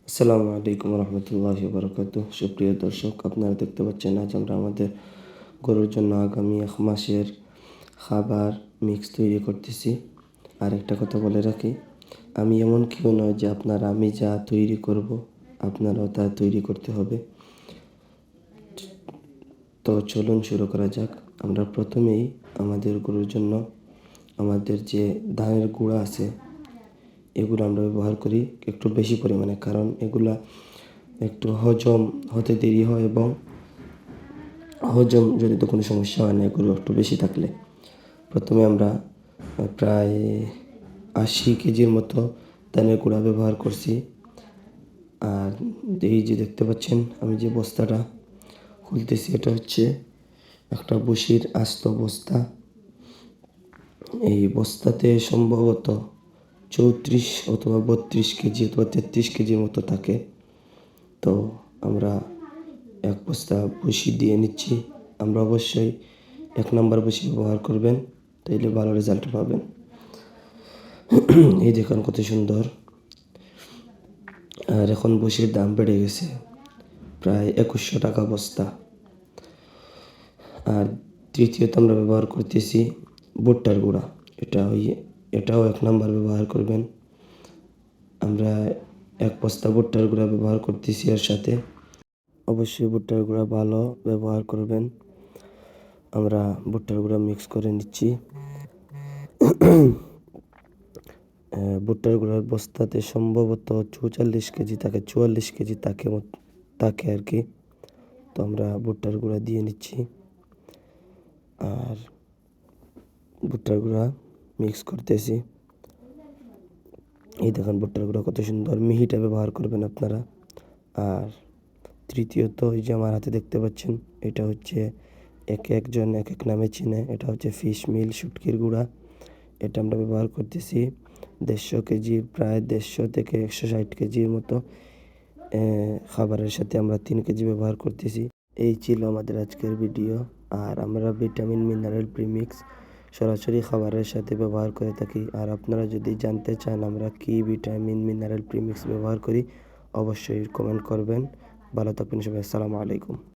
আসসালামু আলাইকুম রহমতুল্লাহি বারাকাতুহ। সুপ্রিয় দর্শক, আপনারা দেখতে পাচ্ছেন আজ আমরা আমাদের গরুর জন্য আগামী 1 মাসের খাবার মিক্স তৈরি করতেছি। আর একটা কথা বলে রাখি, আমি এমন কেউ নয় যে আমি যা তৈরি করব আপনারাও তা তৈরি করতে হবে। তো চলুন শুরু করা যাক। আমরা প্রথমেই আমাদের গরুর জন্য আমাদের যে ধানের গুঁড়া আছে এগুলো আমরা ব্যবহার করি একটু বেশি পরিমাণে, কারণ এগুলা একটু হজম হতে দেরি হয় এবং হজম জনিত কোনো সমস্যা হয় না এগুলো একটু বেশি থাকলে। প্রথমে আমরা প্রায় 80 কেজির মতো ধানের গুঁড়া ব্যবহার করছি। আর এই যে দেখতে পাচ্ছেন আমি যে বস্তাটা খুলতেছি, এটা হচ্ছে একটা বসির আস্ত বস্তা। এই বস্তাতে সম্ভবত 34 অথবা 32 কেজি অথবা 33 কেজির মতো থাকে। তো আমরা এক বস্তা ভুসি দিয়ে নিচ্ছি। আমরা অবশ্যই 1 নম্বর ভুসি ব্যবহার করবেন, তাইলে ভালো রেজাল্ট পাবেন। এই দেখুন কত সুন্দর। আর এখন ভুসির দাম বেড়ে গেছে, প্রায় 2100 টাকা বস্তা। আর তৃতীয়ত আমরা ব্যবহার করতেছি ভুট্টার গুঁড়া। এটাও 1 নম্বর ব্যবহার করবেন। আমরা 1 বস্তা ভুট্টার গুঁড়া ব্যবহার করতেছি এর সাথে। অবশ্যই ভুট্টার গুঁড়া ভালো ব্যবহার করবেন। আমরা ভুট্টার গুঁড়া মিক্স করে নিচ্ছি। ভুট্টার গুঁড়ার বস্তাতে সম্ভবত 44 কেজি থাকে, 44 কেজি থাকে আর কি। তো আমরা ভুট্টার গুঁড়া দিয়ে নিচ্ছি আর ভুট্টার গুঁড়া মিক্স করতেছি। এই দেখুন ভুট্টার গুঁড়া কত সুন্দর, মিহিটা ব্যবহার করবেন আপনারা। আর তৃতীয়ত এই যে আমার হাতে দেখতে পাচ্ছেন, এটা হচ্ছে একজন এক নামে চিনে। এটা হচ্ছে ফিশ মিল শুটকির গুঁড়া। এটা আমরা ব্যবহার করতেছি 150 কেজি, প্রায় 150 থেকে 160 কেজির মতো খাবারের সাথে আমরা 3 কেজি ব্যবহার করতেছি। এই ছিল আমাদের আজকের ভিডিও। আর আমরা ভিটামিন মিনারেল প্রিমিক্স সরাসরি খাবারের সাথে ব্যবহার করে থাকি। আর আপনারা যদি জানতে চান আমরা কি ভিটামিন মিনারেল প্রিমিক্স ব্যবহার করি, অবশ্যই কমেন্ট করবেন। ভালো থাকবেন সবাই। আসসালামু আলাইকুম।